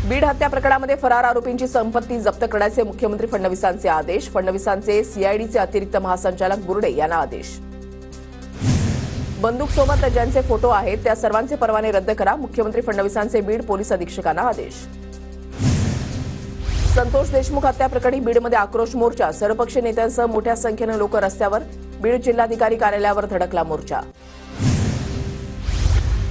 बीड हत्या प्रकरणामध्ये फरार आरोपींची संपत्ती जप्त करण्याचे मुख्यमंत्री फडणवीसांचे आदेश. फडणवीसांचे सीआयडीचे अतिरिक्त महासंचालक बुर्डे यांना आदेश. बंदूकसोबत ज्यांचे फोटो आहेत त्या सर्वांचे परवाने रद्द करा. मुख्यमंत्री फडणवीसांचे बीड पोलीस अधीक्षकांना आदेश. संतोष देशमुख हत्या प्रकरणी बीडमध्ये आक्रोश मोर्चा. सर्वपक्षीय नेत्यांसह मोठ्या संख्येने लोक रस्त्यावर. बीड जिल्हाधिकारी कार्यालयावर धडकला मोर्चा.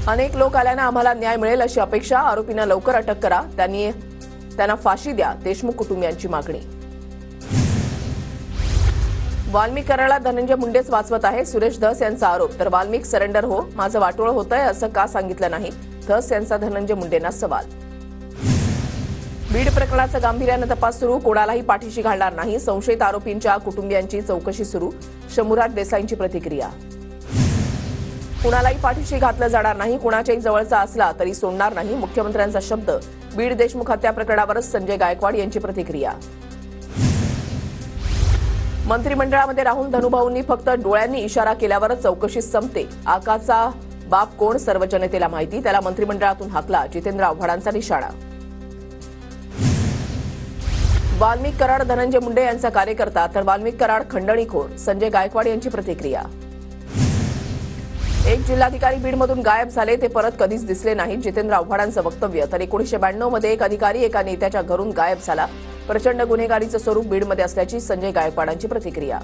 अनेक लोक आल्यानं आम्हाला न्याय मिळेल अशी अपेक्षा. आरोपींना लवकर अटक करा. त्यांना फाशी द्या. देशमुख कुटुंबियांची मागणी. वाल्मिक कराडला धनंजय मुंडेच वाचवत आहे. सुरेश धस यांचा आरोप. तर वाल्मिक सरेंडर हो, माझं वाटोळ होतंय असं का सांगितलं नाही. धस यांचा धनंजय मुंडेंना सवाल. बीड प्रकरणाचा गांभीर्यानं तपास सुरू. कोणालाही पाठीशी घालणार नाही. संशयित आरोपींच्या कुटुंबियांची चौकशी सुरू. शंभूराज देसाईंची प्रतिक्रिया. कुणालाही पाठीशी घातलं जाणार नाही. कुणाच्याही जवळचा असला तरी सोडणार नाही. मुख्यमंत्र्यांचा शब्द. बीड देशमुख हत्या प्रकरणावरच संजय गायकवाड यांची प्रतिक्रिया. मंत्रिमंडळामध्ये राहून धनुभाऊंनी फक्त डोळ्यांनी इशारा केल्यावरच चौकशी संपते. आकाचा बाप कोण सर्व जनतेला माहिती. त्याला मंत्रिमंडळातून हाकला. जितेंद्र आव्हाडांचा निशाणा. वाल्मिक कराड धनंजय मुंडे यांचा कार्यकर्ता तर वाल्मिक कराड खंडणीखोर. संजय गायकवाड यांची प्रतिक्रिया. एक जिल्हाधिकारी बीडमधून गायब झाले. ते परत कधीच दिसले नाहीत. जितेंद्र आव्हाडांचं वक्तव्य. तर 1992 मध्ये एक अधिकारी एका नेत्याच्या घरून गायब झाला. प्रचंड गुन्हेगारीचं स्वरूप बीडमध्ये असल्याची संजय गायकवाडांची प्रतिक्रिया.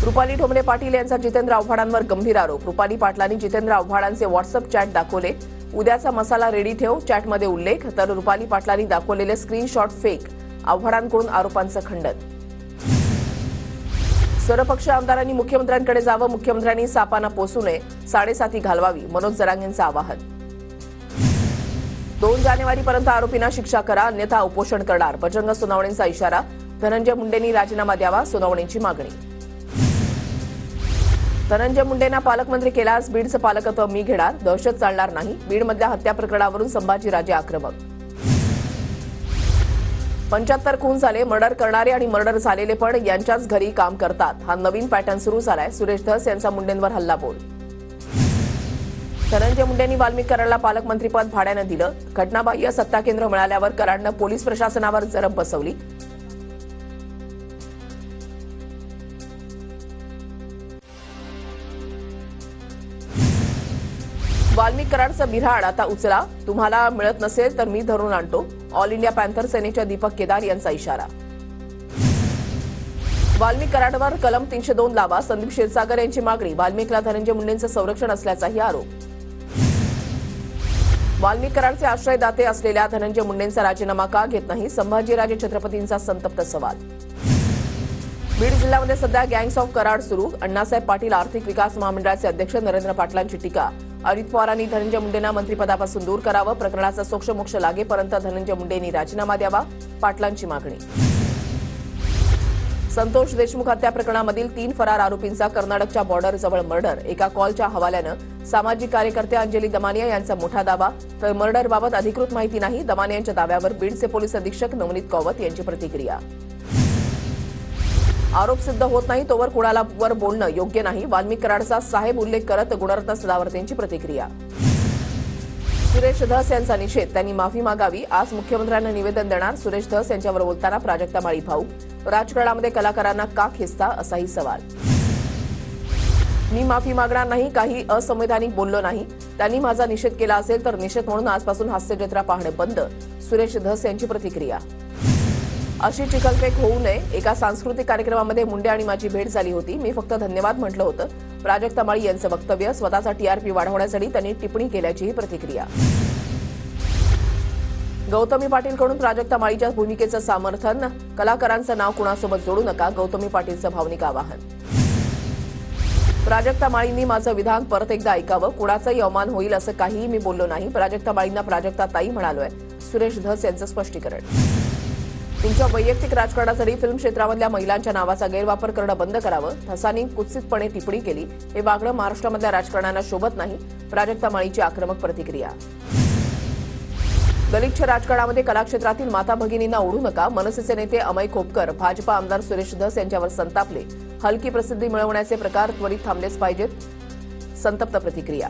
रुपाली ठोंबरे पाटील यांचा जितेंद्र आव्हाडांवर गंभीर आरोप. रुपाली पाटलांनी जितेंद्र आव्हाडांचे व्हॉट्सअप चॅट दाखवले. उद्याचा मसाला रेडी ठेव. चॅटमध्ये उल्लेख. तर रुपाली पाटलांनी दाखवलेले स्क्रीनशॉट फेक. आव्हाडांकडून आरोपांचं खंडन. सर्वपक्ष आमदारांनी मुख्यमंत्र्यांकडे जावं. मुख्यमंत्र्यांनी सापांना पोसू नये. 7.5 घालवावी. मनोज जरांगेंचं आवाहन. 2 जानेवारीपर्यंत आरोपींना शिक्षा करा अन्यथा उपोषण करणार. बजरंग सोनवणेंचा इशारा. धनंजय मुंडेंनी राजीनामा द्यावा. सोनवणेंची मागणी. धनंजय मुंडेंना पालकमंत्री केल्यास बीडचं पालकत्व मी घेणार. दहशत चालणार नाही. बीडमधल्या हत्या प्रकरणावरून संभाजीराजे आक्रमक. 75 खून झाले. मर्डर करणारे आणि मर्डर झालेले पण यांच्याच घरी काम करतात. हा नवीन पॅटर्न सुरू झालाय. सुरेश धस यांचा मुंडेंवर हल्लाबोल. धनंजय मुंडेंनी वाल्मिक कराडला पालकमंत्रीपद भाड्यानं दिलं. घटनाबाह्य सत्ता केंद्र मिळाल्यावर कराडनं पोलीस प्रशासनावर जरब बसवली. वाल्मिक कराडचं बिऱ्हाड आता उचला. तुम्हाला मिळत नसेल तर मी धरून आणतो. ऑल इंडिया पॅन्थर सेनेच्या दीपक केदार यांचा इशारा. वाल्मिक कराडवर कलम 302 लावा. संदीप क्षीरसागर यांची मागणी. वाल्मिकला धनंजय मुंडेंचं संरक्षण असल्याचाही आरोप. वाल्मिक कराडचे आश्रयदाते असलेल्या धनंजय मुंडेंचा राजीनामा का घेत नाही. संभाजीराजे छत्रपतींचा संतप्त सवाल. बीड जिल्ह्यामध्ये सध्या गँग्स ऑफ कराड सुरू. अण्णासाहेब पाटील आर्थिक विकास महामंडळाचे अध्यक्ष नरेंद्र पाटलांची टीका. अजित पवारांनी धनंजय मुंडेंना मंत्रिपदापासून दूर करावं. प्रकरणाचा सोक्षमोक्ष लागेपर्यंत धनंजय मुंडेंनी राजीनामा द्यावा. पाटलांची मागणी. संतोष देशमुख हत्या प्रकरणामधील 3 फरार आरोपींचा कर्नाटकच्या बॉर्डरजवळ मर्डर. एका कॉलच्या हवाल्यानं सामाजिक कार्यकर्ते अंजली दमानिया यांचा मोठा दावा. तर मर्डरबाबत अधिकृत माहिती नाही. दमानिया यांच्या दाव्यावर बीडचे पोलीस अधीक्षक नवनीत कौवत यांची प्रतिक्रिया. आरोप सिद्ध होत नाही तोवर कुणाला वर बोलणं योग्य नाही. वाल्मिक कराडचा साहेब उल्लेख करत गुणरत्न सदावर्तेंची प्रतिक्रिया. सुरेश धस यांचा निषेध. त्यांनी माफी मागावी. आज मुख्यमंत्र्यांना निवेदन देणार. सुरेश धस यांच्यावर बोलताना प्राजक्ता माळी भाऊ. राजकारणामध्ये कलाकारांना का खेचता असाही सवाल. मी माफी मागणार नाही. काही असंवैधानिक बोललो नाही. त्यांनी माझा निषेध केला असेल तर निषेध म्हणून आजपासून हास्यजत्रा पाहणं बंद. सुरेश धस यांची प्रतिक्रिया. अशी चिखलफेक होऊ नये. एका सांस्कृतिक कार्यक्रमामध्ये मुंडे आणि माझी भेट झाली होती. मी फक्त धन्यवाद म्हटलं होतं. प्राजक्ता माळी यांचं वक्तव्य. स्वतःचा टीआरपी वाढवण्यासाठी त्यांनी टिप्पणी केल्याचीही प्रतिक्रिया. गौतमी पाटीलकडून प्राजक्ता माळीच्या भूमिकेचं समर्थन. कलाकारांचं नाव कुणासोबत जोडू नका. गौतमी पाटीलचं भावनिक आवाहन. प्राजक्ता माळींनी माझं विधान परत एकदा ऐकावं. कुणाचाही अवमान होईल असं काहीही मी बोललो नाही. प्राजक्ता माळींना प्राजक्ता ताई म्हणालोय. सुरेश धस यांचं स्पष्टीकरण. तुमच्या वैयक्तिक राजकारणासाठी फिल्म क्षेत्रामधल्या महिलांच्या नावाचा गैरवापर करणं बंद करावं. धसांनी कुत्सितपणे टिप्पणी केली. हे वागणं महाराष्ट्रामधल्या राजकारण्यांना शोभत नाही. प्राजक्ता माळीची आक्रमक प्रतिक्रिया. गलिच्छ राजकारणामध्ये कलाक्षेत्रातील माता भगिनींना ओढू नका. मनसेचे नेते अमय खोपकर भाजपा आमदार सुरेश धस यांच्यावर संतापले. हलकी प्रसिद्धी मिळवण्याचे प्रकार त्वरित थांबलेच पाहिजेत. संतप्त प्रतिक्रिया.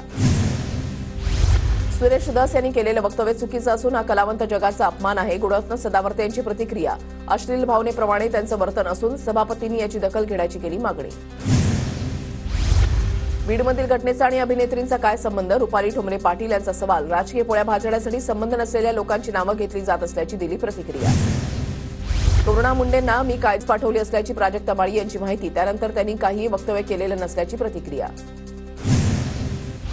सुरेश धस यांनी केलेलं वक्तव्य चुकीचं असून हा कलावंत जगाचा अपमान आहे. गुणरत्न सदावर्ते यांची प्रतिक्रिया. अश्लील भावनेप्रमाणे त्यांचं वर्तन असून सभापतींनी याची दखल घेण्याची केली मागणी. बीडमधील घटनेचा आणि अभिनेत्रींचा काय संबंध? रुपाली ठोंबरे पाटील यांचा सवाल. राजकीय पोळ्या भाजण्यासाठी संबंध नसलेल्या लोकांची नावं घेतली जात असल्याची दिली प्रतिक्रिया. करुणा मुंडेंना मी कायच पाठवली असल्याची प्राजक्ता माळी यांची माहिती. त्यानंतर त्यांनी काहीही वक्तव्य केलेलं नसल्याची प्रतिक्रिया.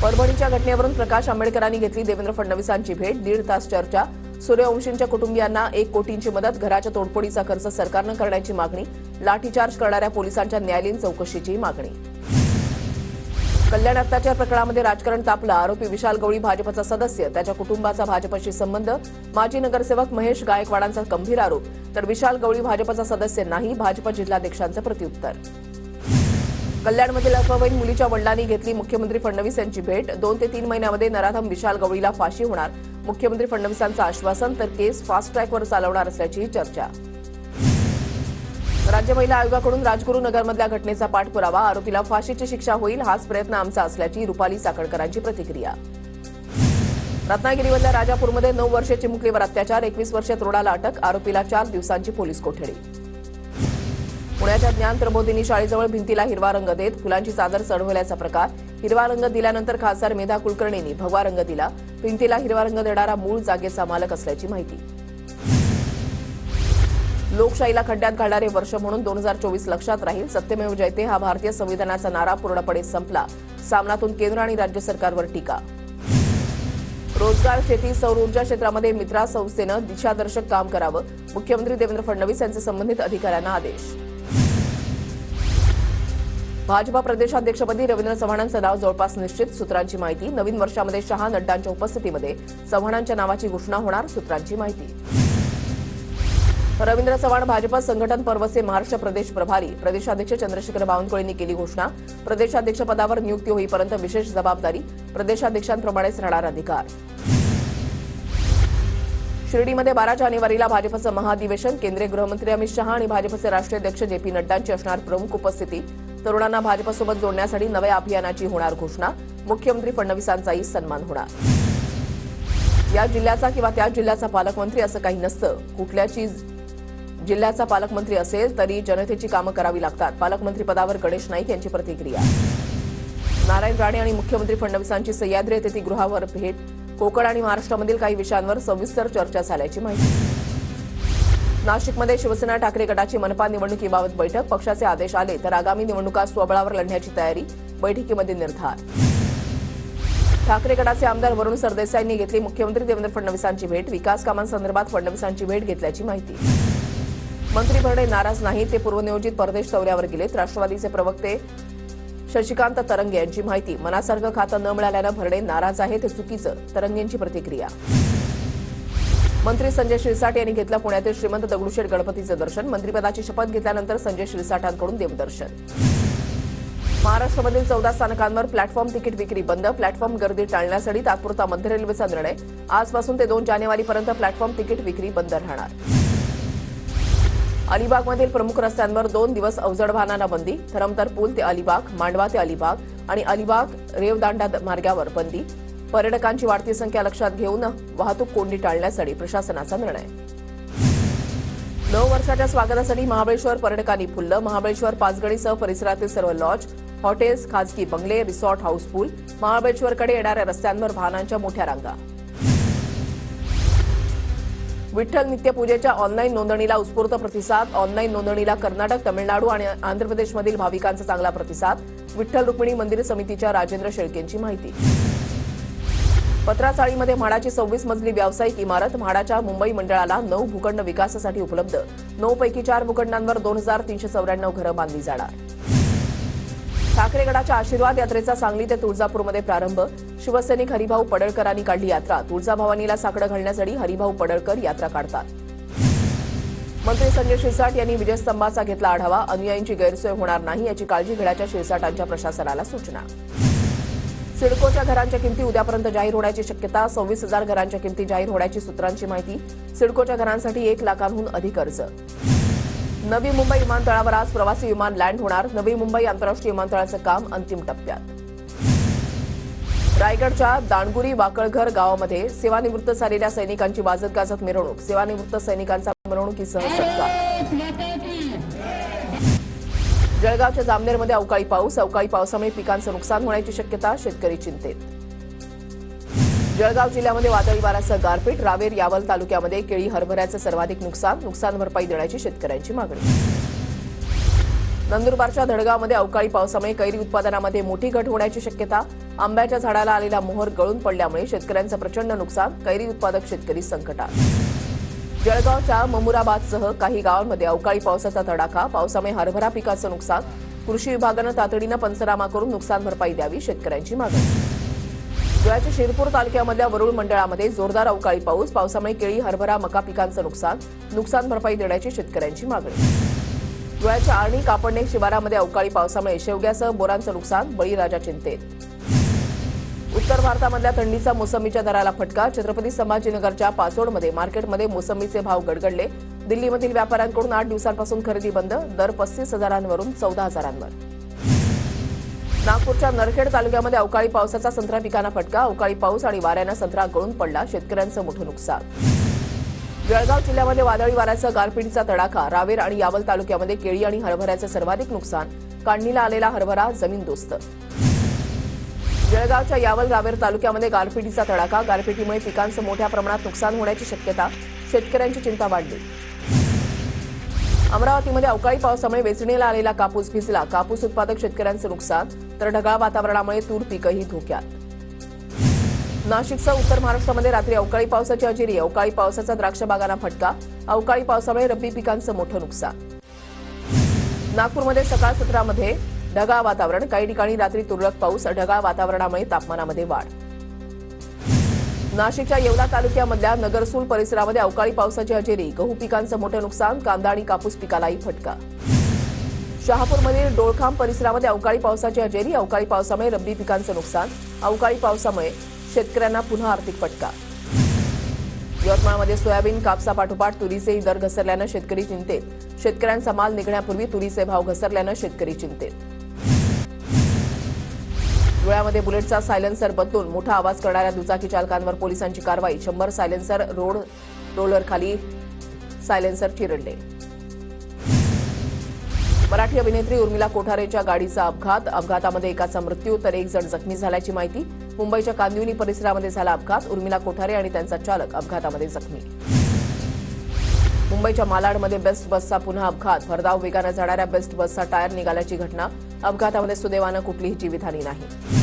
परभणीच्या घटनेवरून प्रकाश आंबेडकरांनी घेतली देवेंद्र फडणवीसांची भेट. 1.5 तास चर्चा. सूर्यवंशींच्या कुटुंबियांना 1 कोटींची मदत. घराच्या तोडफोडीचा खर्च सरकारनं करण्याची मागणी. लाठीचार्ज करणाऱ्या पोलिसांच्या न्यायालयीन चौकशीची मागणी. कल्याण अत्याचार प्रकरणामध्ये राजकारण तापलं. आरोपी विशाल गवळी भाजपचा सदस्य. त्याच्या कुटुंबाचा भाजपशी संबंध. माजी नगरसेवक महेश गायकवाडांचा गंभीर आरोप. तर विशाल गवळी भाजपचा सदस्य नाही. भाजप जिल्हाध्यक्षांचं प्रत्युत्तर. कल्याणमधील अल्पवयीन मुलीच्या वडिलांनी घेतली मुख्यमंत्री फडणवीस यांची भेट. 2 ते 3 महिन्यामध्ये नराधम विशाल गवळीला फाशी होणार. मुख्यमंत्री फडणवीसांचं आश्वासन. तर केस फास्ट ट्रॅकवर चालवणार असल्याची चर्चा. राज्य महिला आयोगाकडून राजगुरुनगरमधल्या घटनेचा पाठपुरावा. आरोपीला फाशीची शिक्षा होईल हाच प्रयत्न आमचा असल्याची रुपाली चाकणकरांची प्रतिक्रिया. रत्नागिरीमधल्या राजापूरमध्ये 9 वर्षीय चिमुकलीवर अत्याचार. 21 वर्षीय तरुणाला अटक. आरोपीला 4 दिवसांची पोलीस कोठडी. पुण्याच्या ज्ञान प्रबोधिनी शाळेजवळ भिंतीला हिरवा रंग देत फुलांची चादर चढवल्याचा प्रकार. हिरवा रंग दिल्यानंतर खासदार मेधा कुलकर्णींनी भगवा रंग दिला. भिंतीला हिरवा रंग देणारा मूळ जागेचा मालक असल्याची माहिती. लोकशाहीला खड्ड्यात घालणारे वर्ष म्हणून 2024 लक्षात राहील. सत्यमेव जयते हा भारतीय संविधानाचा नारा पूर्णपणे संपला. सामनातून केंद्र आणि राज्य सरकारवर टीका. रोजगार, शेती, सौर ऊर्जा क्षेत्रामध्ये मित्रा संस्थेनं दिशादर्शक काम करावं. मुख्यमंत्री देवेंद्र फडणवीस यांचे संबंधित अधिकाऱ्यांना आदेश. भाजपा प्रदेशाध्यक्षपदी रवींद्र चव्हाणांचं नाव जवळपास निश्चित. सूत्रांची माहिती. नवीन वर्षामध्ये शहा नड्डांच्या उपस्थितीमध्ये चव्हाणांच्या नावाची घोषणा होणार. सूत्रांची माहिती. रवींद्र चव्हाण भाजप संघटन पर्वचे महाराष्ट्र प्रदेश प्रभारी. प्रदेशाध्यक्ष चंद्रशेखर बावनकुळेंनी केली घोषणा. प्रदेशाध्यक्षपदावर नियुक्ती होईपर्यंत विशेष जबाबदारी. प्रदेशाध्यक्षांप्रमाणेच राहणार अधिकार. शिर्डीमध्ये 12 जानेवारीला भाजपचं महाधिवेशन. केंद्रीय गृहमंत्री अमित शहा आणि भाजपचे राष्ट्रीय अध्यक्ष जे.पी. नड्डांची असणार प्रमुख उपस्थिती. तरुणांना भाजपसोबत जोडण्यासाठी नव्या अभियानाची होणार घोषणा. मुख्यमंत्री फडणवीसांचाही सन्मान होणार. या जिल्ह्याचा किंवा त्या जिल्ह्याचा पालकमंत्री असं काही नसतं. कुठल्याची जिल्ह्याचा पालकमंत्री असेल तरी जनतेची कामं करावी लागतात. पालकमंत्री पदावर गणेश नाईक यांची प्रतिक्रिया. नारायण राणे आणि मुख्यमंत्री फडणवीसांची सह्याद्री अतिथीगृहावर भेट. कोकण आणि महाराष्ट्रामधील काही विषयांवर सविस्तर चर्चा झाल्याची माहिती. नाशिकमध्ये शिवसेना ठाकरे गटाची मनपा निवडणुकीबाबत बैठक. पक्षाचे आदेश आले तर आगामी निवडणुका स्वबळावर लढण्याची तयारी. बैठकीमध्ये निर्धार. ठाकरे गटाचे आमदार वरुण सरदेसाईंनी घेतली मुख्यमंत्री देवेंद्र फडणवीसांची भेट. विकास कामांसंदर्भात फडणवीसांची भेट घेतल्याची माहिती. मंत्री भरणे नाराज नाही. ते पूर्वनियोजित परदेश दौऱ्यावर गेलेत. राष्ट्रवादीचे प्रवक्ते शशिकांत तरंगे यांची माहिती. मनासारखं खातं न मिळाल्यानं भरणे नाराज आहेत हे चुकीचं. तरंगेंची प्रतिक्रिया. मंत्री संजय शिरसाट यांनी घेतलं पुण्यातील श्रीमंत दगडूशेठ गणपतीचं दर्शन. मंत्रिपदाची शपथ घेतल्यानंतर संजय शिरसाटांकडून देवदर्शन. महाराष्ट्रामधील 14 स्थानकांवर प्लॅटफॉर्म तिकीट विक्री बंद. प्लॅटफॉर्म गर्दी टाळण्यासाठी तात्पुरता मध्य रेल्वेचा निर्णय. आजपासून ते 2 जानेवारीपर्यंत प्लॅटफॉर्म तिकीट विक्री बंद राहणार. अलिबागमधील प्रमुख रस्त्यांवर 2 दिवस अवजड वाहनांना बंदी. धरमतर पूल ते अलिबाग, मांडवा ते अलिबाग आणि अलिबाग रेवदांडा मार्गावर बंदी. पर्यटकांची वाढती संख्या लक्षात घेऊन वाहतूक कोंडी टाळण्यासाठी प्रशासनाचा निर्णय. नववर्षाच्या स्वागतासाठी महाबळेश्वर पर्यटकांनी फुललं. महाबळेश्वर पाचगणीसह परिसरातील सर्व लॉज, हॉटेल्स, खासगी बंगले, रिसॉर्ट, हाऊसफुल. महाबळेश्वरकडे येणाऱ्या रस्त्यांवर वाहनांच्या मोठ्या रांगा. विठ्ठल नित्यपूजेच्या ऑनलाईन नोंदणीला उत्स्फूर्त प्रतिसाद. ऑनलाईन नोंदणीला कर्नाटक, तमिळनाडू आणि आंध्र प्रदेशमधील भाविकांचा चांगला प्रतिसाद. विठ्ठल रुक्मिणी मंदिर समितीच्या राजेंद्र शेळकेंची माहिती. पत्राचाळीमध्ये म्हाडाची 26 मजली व्यावसायिक इमारत. म्हाडाच्या मुंबई मंडळाला 9 भूखंड विकासासाठी उपलब्ध. 9 पैकी 4 भूखंडांवर 2394 घरं बांधली जाणार. ठाकरे गटाच्या आशीर्वाद यात्रेचा सांगली ते तुळजापूरमध्ये प्रारंभ. शिवसैनिक हरिभाऊ पडळकरांनी काढली यात्रा. तुळजाभवानीला साकडं घालण्यासाठी हरिभाऊ पडळकर यात्रा काढतात. मंत्री संजय शिरसाट यांनी विजयस्तंभाचा घेतला आढावा. अनुयायींची गैरसोय होणार नाही याची काळजी घेण्याच्या शिरसाटांच्या प्रशासनाला सूचना. सिडकोच्या घरांच्या किमती उद्यापर्यंत जाहीर होण्याची शक्यता. 26,000 घरांच्या किमती जाहीर होण्याची सूत्रांची माहिती. सिडकोच्या घरांसाठी 1 लाखांहून अधिक अर्ज. नवी मुंबई विमानतळावर आज प्रवासी विमान लँड होणार. नवी मुंबई आंतरराष्ट्रीय विमानतळाचं काम अंतिम टप्प्यात. रायगडच्या दांडगुरी वाकळघर गावामध्ये सेवानिवृत्त झालेल्या सैनिकांची वाजत गाजत मिरवणूक. सेवानिवृत्त सैनिकांचा मिरवणुकीसह सत्कार. जळगावच्या जामनेरमध्ये अवकाळी पावसामुळे पिकांचं नुकसान होण्याची शक्यता. शेतकरी चिंतेत. जळगाव जिल्ह्यामध्ये वादळी वाऱ्यासह गारपीट. रावेर यावल तालुक्यामध्ये केळी हरभऱ्याचं सर्वाधिक नुकसान भरपाई देण्याची शेतकऱ्यांची मागणी. नंदुरबारच्या धडगावमध्ये अवकाळी पावसामुळे कैरी उत्पादनामध्ये मोठी घट होण्याची शक्यता. आंब्याच्या झाडाला आलेला मोहर गळून पडल्यामुळे शेतकऱ्यांचं प्रचंड नुकसान. कैरी उत्पादक शेतकरी संकटात. जळगावच्या ममुराबादसह काही गावांमध्ये अवकाळी पावसाचा तडाखा. पावसामुळे हरभरा पिकाचं नुकसान. कृषी विभागानं तातडीनं पंचनामा करून नुकसान भरपाई द्यावी. शेतकऱ्यांची मागणी. धुळ्याच्या शिरपूर तालुक्यामधल्या वरुळ मंडळामध्ये जोरदार अवकाळी पावसामुळे केळी हरभरा मका पिकांचं नुकसान भरपाई देण्याची शेतकऱ्यांची मागणी. धुळ्याच्या आर्णी कापडणे शिवारामध्ये अवकाळी पावसामुळे शेवग्यासह बोरांचं नुकसान. बळीराजा चिंतेत. उत्तर भारतामधल्या थंडीचा मोसंबीच्या दराला फटका. छत्रपती संभाजीनगरच्या पाचोडमध्ये मार्केटमध्ये मोसंबीचे भाव गडगडले. दिल्लीमधील व्यापाऱ्यांकडून 8 दिवसांपासून खरेदी बंद. दर 35,000वरून 14,000वर. नागपूरच्या नरखेड तालुक्यामध्ये अवकाळी पावसाचा संत्रा पिकांना फटका. अवकाळी पाऊस आणि वाऱ्यानं संत्रा गळून पडला. शेतकऱ्यांचं मोठं नुकसान. जळगाव जिल्ह्यामध्ये वादळी वाऱ्यासह गारपिटीचा तडाखा. रावेर आणि यावल तालुक्यामध्ये केळी आणि हरभऱ्याचं सर्वाधिक नुकसान. काढणीला आलेला हरभरा जमीनदोस्त. जळगावच्या यावल रावेर तालुक्यामध्ये गारपिटीचा तडाखा. गारपिटीमुळे पिकांचं मोठ्या प्रमाणात नुकसान होण्याची शक्यता. शेतकऱ्यांची चिंता वाढली. अमरावतीमध्ये अवकाळी पावसामुळे वेचणीला आलेला कापूस भिजला. कापूस उत्पादक शेतकऱ्यांचं नुकसान. तर ढगाळ वातावरणामुळे तूर पीकही धोक्यात. नाशिकसह उत्तर महाराष्ट्रामध्ये रात्री अवकाळी पावसाची हजेरी. अवकाळी पावसाचा द्राक्ष बागांना फटका. अवकाळी पावसामुळे रब्बी पिकांचं मोठं नुकसान. नागपूरमध्ये सकाळ सत्रामध्ये ढगाळ वातावरण. काही ठिकाणी रात्री तुरळक पाऊस. ढगाळ वातावरणामुळे तापमानामध्ये वाढ. नाशिकच्या येवला तालुक्यामधल्या नगरसूल परिसरामध्ये अवकाळी पावसाची हजेरी. गहू पिकांचं मोठं नुकसान. कांदा आणि कापूस पिकालाही फटका. शहापूरमधील डोळखांब परिसरामध्ये अवकाळी पावसाची हजेरी. अवकाळी पावसामुळे रब्बी पिकांचं नुकसान. अवकाळी पावसामुळे शेतकऱ्यांना पुन्हा आर्थिक फटका. यवतमाळमध्ये सोयाबीन कापसापाठोपाठ तुरीचेही दर घसरल्यानं शेतकरी चिंतेत. शेतकऱ्यांचा माल निघण्यापूर्वी तुरीचे भाव घसरल्यानं शेतकरी चिंतेत. धुळ्यामध्ये बुलेटचा सायलेन्सर बदलून मोठा आवाज करणाऱ्या दुचाकी चालकांवर पोलिसांची कारवाई. 100 सायलेन्सर रोलरखाली सायलेन्सर चिरडले. मराठी अभिनेत्री उर्मिला कोठारेच्या गाडीचा अपघातामध्ये एकाचा मृत्यू तर 1 जण जखमी झाल्याची माहिती. मुंबईच्या कांदिवली परिसरामध्ये झाला अपघात. उर्मिला कोठारे आणि त्यांचा चालक अपघातामध्ये जखमी. मुंबईच्या मालाडमध्ये बेस्ट बसचा पुन्हा अपघात. भरधाव वेगानं जाणाऱ्या बेस्ट बसचा टायर निघाल्याची घटना. अपघातामध्ये सुदैवानं कुठलीही जीवितहानी नाही.